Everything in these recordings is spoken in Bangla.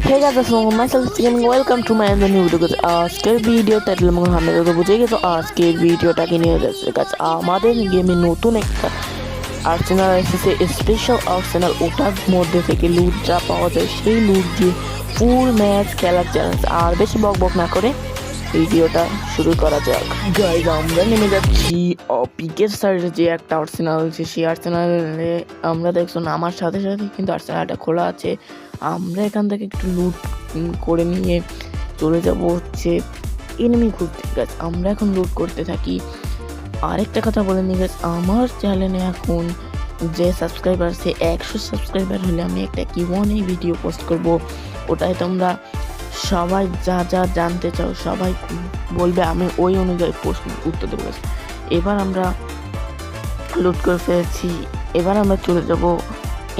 Hey guys, assalamualaikum. Myself again. Welcome to my new video. Guys, আজকের ভিডিও টাইটেল মনে হয় আপনারা তো বুঝে গেছো আজকের ভিডিওটাকে নিয়ে যাচ্ছে গাছ আমাদের গেমে নতুন একটা আর্সেনাল এসেছে স্পেশাল আর্সেনাল ওটার মধ্যে থেকে লুট যা পাওয়া যায় সেই লুট দিয়ে ফুল ম্যাচ খেলার চ্যালেঞ্জ আর বেশি বক বক না করে ভিডিওটা শুরু করা যাক গাইজ আমরা নেমে যাচ্ছি পিকের সাইডে যে একটা আর্সেনাল আছে সেই আর্সেনালে আমরা দেখছো না আমার সাথে সাথে কিন্তু আর্সেনালটা খোলা আছে আমরা এখান থেকে একটু লুট করে নিয়ে চলে যাব হচ্ছে এনিমি খুঁজতে গাছ আমরা এখন লুট করতে থাকি আরেকটা কথা বলে নিই গাছ আমার চ্যানেলে এখন যে সাবস্ক্রাইবার আছে 100 সাবস্ক্রাইবার হলে আমি একটা কিউএনএ ভিডিও পোস্ট করব ওটাই তোমরা সবাই যা যা জানতে চাও সবাই বলবে আমি ওই অনুযায়ী পোস্ট উত্তর দেবো এবার আমরা লুট করে ফেলেছি এবার আমরা চলে যাব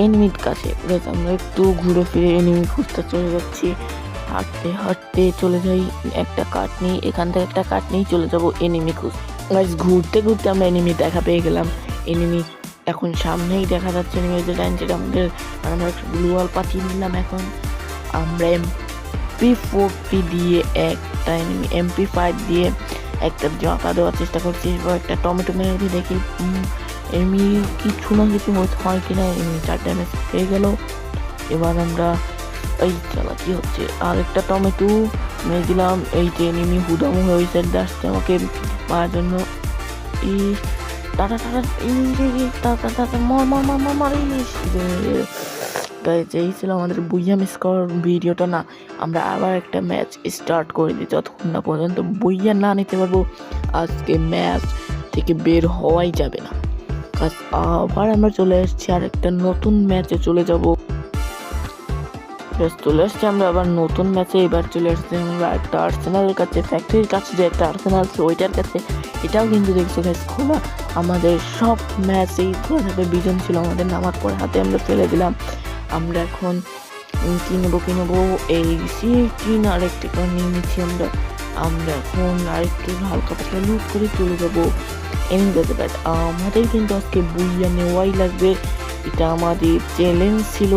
এনিমির কাছে আমরা একটু ঘুরে ফিরে এনিমি খুঁজতে চলে যাচ্ছি হাঁটতে হাঁটতে চলে যাই একটা কাঠ নিয়ে এখান থেকে একটা কাঠ নিয়েই চলে যাব এনিমি খুঁজতে ঘুরতে ঘুরতে আমরা এনিমি দেখা পেয়ে গেলাম এনিমি এখন সামনেই দেখা যাচ্ছে এনিমি যেটা আমাদের আমরা একটা গ্লুয়াল পাঠিয়ে নিলাম এখন আমরা MP40 দিয়ে একটা এনিমি MP5 দিয়ে একটা জপা দেওয়ার চেষ্টা করছি একটা টমেটো মেরে দেখি এমনি কিছু না কিছু হয় কিনা এমনি 4 ড্যামেজ পেয়ে গেল এবার আমরা এই চালা কি হচ্ছে আর একটা টমেটো মেরে দিলাম এই যে এনিমি হুদামু হয়ে ওই সাইড আসছে আমাকে মারার জন্য এই টাটা টাটা মর এই ছিল আমাদের বুইয়া মিস করার ভিডিওটা না আমরা আবার একটা ম্যাচ স্টার্ট করে দিই যতক্ষণ না পর্যন্ত বুইয়া না নিতে পারবো আজকে ম্যাচ থেকে বের হওয়াই যাবে না আবার আমরা চলে এসেছি আর একটা নতুন ম্যাচে চলে যাব চলে এসছি আমরা আবার নতুন ম্যাচে এবার চলে এসেছি আমরা একটা আর্সেনালের কাছে ফ্যাক্টরির কাছে যে একটা আর্সেনাল আছে ওইটার কাছে এটাও কিন্তু দেখছো গাইস খোলা আমাদের সব ম্যাচেই খোলা থাকবে বিজন ছিল আমাদের নামার পরে হাতে আমরা ফেলে দিলাম আমরা এখন কিনবো এই সিটিন আরেকটা করে নিয়ে নিচ্ছি আমরা এখন আরেকটু হালকা পাতলা লুট করে চলে যাবো আমাদের কিন্তু আজকে বুইয়া নেওয়াই লাগবে এটা আমাদের চ্যালেঞ্জ ছিল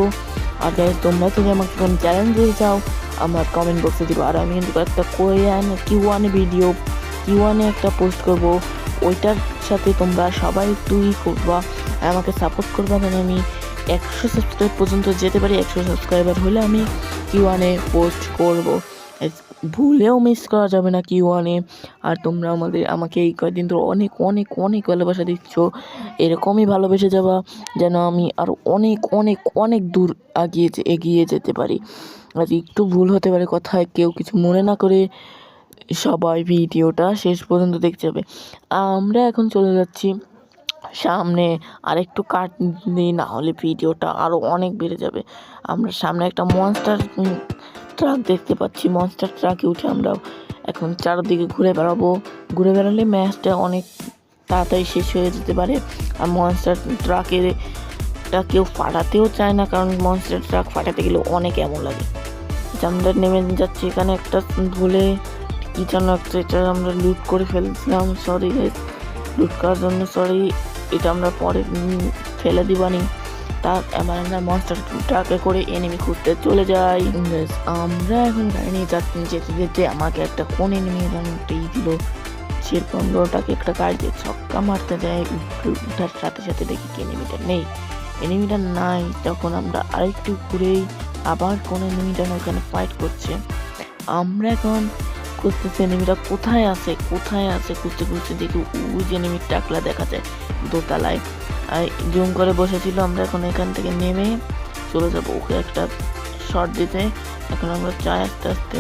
আর তোমরা যদি আমাকে কোনো চ্যালেঞ্জ দিতে চাও আমার কমেন্ট বক্সে দিবো আর আমি কিন্তু একটা কিউএনএ ভিডিও কিউএনএ একটা পোস্ট করব ওইটার সাথে তোমরা সবাই একটুই করবা আমাকে সাপোর্ট করবা যেন আমি 100 সাবস্ক্রাইব পর্যন্ত যেতে পারি 100 সাবস্ক্রাইবার হলে আমি কিউএনএ পোস্ট করব ভুলেও মিস করা যাবে না কিউএনএ আর তোমরা আমাকে এই কয়েকদিন ধরে অনেক অনেক অনেক ভালোবাসা দিচ্ছ এরকমই ভালোবেসে যাবা যেন আমি আর অনেক অনেক অনেক দূর এগিয়ে যেতে পারি আর একটু ভুল হতে পারে কথায় কেউ কিছু মনে না করে সবাই ভিডিওটা শেষ পর্যন্ত দেখতে হবে আমরা এখন চলে যাচ্ছি সামনে আরেকটু কাট দিই না হলে ভিডিওটা আরও অনেক বেড়ে যাবে আমরা সামনে একটা মনস্টার ট্রাক দেখতে পাচ্ছি মনস্টার ট্রাকে উঠে আমরা এখন চারদিকে ঘুরে বেড়ালে ম্যাচটা অনেক তাড়াতাড়ি শেষ হয়ে যেতে পারে আর মনস্টার ট্রাকেরটা কেউ ফাটাতেও চায় না কারণ মনস্টার ট্রাক ফাটাতে গেলে অনেক এমন লাগে আমরা নেমে যাচ্ছি এখানে একটা ভুলে কি যেন একটা আমরা লুট করে ফেলছিলাম সরি লুট করার জন্য সরি এটা আমরা পরে ফেলে দিবানি তার এবার আমরা মনস্টার ট্রাকে করে এনিমি খুঁজতে চলে যাই আমরা এখন গাড়ি নিয়ে যেতে যেতে আমাকে একটা কোন এনিমি দিল সে 15টাকে একটা গাড়ি দিয়ে ছক্কা মারতে যায় উঠার সাথে সাথে দেখি কি এনিমিটা নাই তখন আমরা আরেকটু ঘুরেই আবার কোন এনিমিটা ওখানে ফাইট করছে আমরা এখন খুঁজতেছি এনিমিটা কোথায় আছে খুঁজতে দেখি ওই যে এনিমির টাকলা দেখা যায় দোতলায় জুম করে বসেছিল আমরা এখন এখান থেকে নেমে চলে যাবো ওকে একটা শট দিতে এখন আমরা চাই আস্তে আস্তে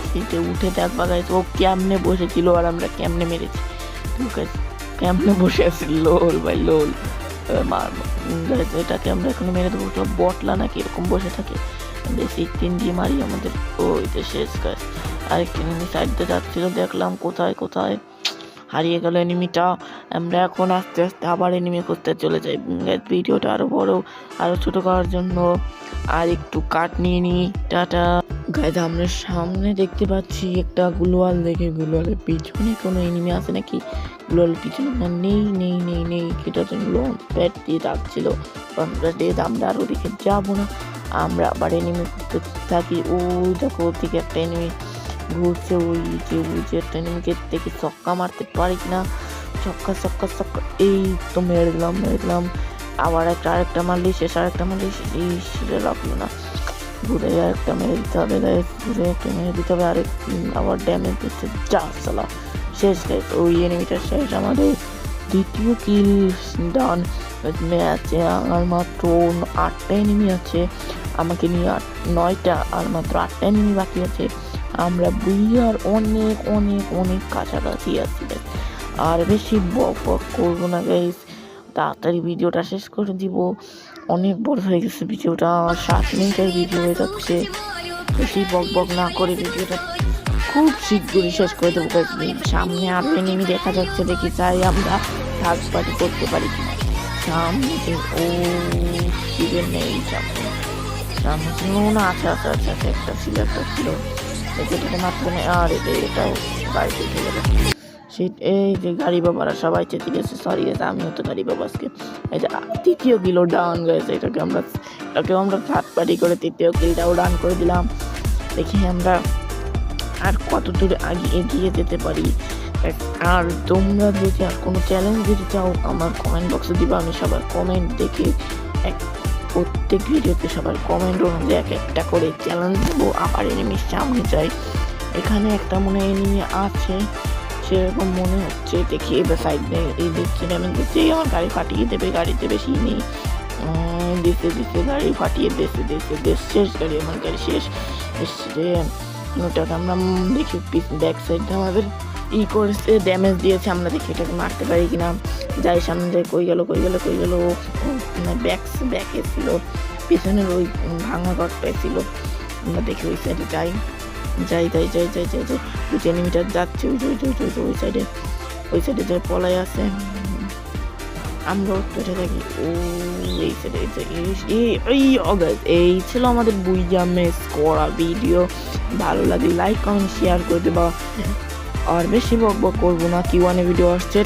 সিটে উঠে দেখবা গাইছে ও কেমনে বসেছিল আর আমরা কেমনে মেরেছি কেমনে বসে আছি লোল ভাই লোল এটাকে আমরা এখন মেরে দেবো বটলা নাকি এরকম বসে থাকে বেশি 3 দিয়ে মারি আমাদের ওইটা শেষ কাজ আরেকটি এনিমি সাইড দিয়ে যাচ্ছিল দেখলাম কোথায় হারিয়ে গেল এনিমিটা আমরা এখন আস্তে আস্তে আবার এনিমি করতে চলে যাই ভিডিওটা আরো বড় আরো ছোট করার জন্য আর একটু কাট নিয়ে নিই টাটা গাইজ আমরা সামনে দেখতে পাচ্ছি একটা গ্লোয়াল গ্লোয়ালের পিছনে কোনো এনিমি আছে নাকি গ্লোয়ালের পিছনে নেই এটার জন্য লঞ্চ প্যাড দিয়ে রাখছিল আমরা আরো দিকে যাবো না আমরা আবার এনিমি করতে থাকি। ওই দেখো ওদিকে একটা এনিমি ঘুরছে, ওই যে একটা এনিমিকে দেখে ছক্কা মারতে পারি কিনা। ছক্কা ছক্কা ছক্কা, এই তো মেরে দিলাম। আবার আরেকটা মারলি শেষ, আরেকটা মারলি শেষ। এই সেটা লাগলো না, ঘুরে আরেকটা মেরে দিতে হবে গাইস, ঘুরে একটা মেরে দিতে হবে। আবার ড্যামেজ দিচ্ছে, যা সালা শেষ গাইস। ওই এনিমিটা শেষ, আমাদের দ্বিতীয় কিল ডান। ম্যাচে আর মাত্র 8টা এনিমি আছে, আমাকে নিয়ে 9টা, আর মাত্র 8টা এনিমি বাকি আছে। আমরা বুইয়ার অনেক অনেক অনেক কাছাকাছি আছি। আর বেশি বক করবো না গাইস, তাড়াতাড়ি ভিডিওটা শেষ করে দিব। অনেক বড় হয়ে গেছে ভিডিওটা, 7 মিনিটের ভিডিও হয়ে যাচ্ছে। বেশি বক না করে ভিডিওটা খুব শীঘ্রই শেষ করে দেবো গাইস। সামনে আরো এনিমি দেখা যাচ্ছে, দেখি চাই আমরা থার্ড পার্টি করতে পারি কিনা। সামনে ও শিবের নেই, সামনে ছিল না, আচ্ছা একটা ছিল এটাকে মাত্র নেই। আর এটাও বাড়িতে উঠে গেল। এই যে গাড়ি বাবারা সবাই চেতে গেছে, সরি গেছে, আমিও তো গাড়ি বাবা আজকে। এই যে তৃতীয় কিলো ডাউন গেছে, এটাকে আমরা থার্ড পার্টি করে তৃতীয় কিলটাও ডাউন করে দিলাম। দেখি আমরা আর কত দূর আগে এগিয়ে যেতে পারি। আর তোমরা যদি আর কোনো চ্যালেঞ্জ দিতে চাও আমার কমেন্ট বক্সে দিবা, আমি সবার কমেন্ট দেখে প্রত্যেক ভিডিওতে সবার কমেন্ট অনুযায়ী একটা করে চ্যালেঞ্জ দেবো। আবার এনিমির সামনে যাই, এখানে একটা মনে এনিমি আছে সেরকম মনে হচ্ছে। দেখি এবার সাইড নেই, এই দেখছি ড্যামেজ দিচ্ছে, আমার গাড়ি ফাটিয়ে দেবে, গাড়িতে বেশি নেই, দিতে গাড়ি ফাটিয়ে দেশ শেষ, আমার গাড়ি শেষ। ওটাকে আমরা দেখি ব্যাক সাইডটা আমাদের করেছে, ড্যামেজ দিয়েছে, আমরা দেখি এটাকে মারতে পারি কিনা। যাই সামনে যাই, কই গেল ব্যাকে ছিল, পিছনের ওই ভাঙা ঘরটায় ছিল। আমরা দেখি ওই সাইডে যাই। ওই এনিমিটার যাচ্ছে ওই সাইডে যাই, পলাই আছে। আমরা উঠতে থাকি, ও এই সাইডে এই ছিল আমাদের বুইয়া মেস করা ভিডিও। ভালো লাগে লাইক কমেন্ট শেয়ার করে দেবা, আর বেশি বক করবো না। Q1 ভিডিও আসছে।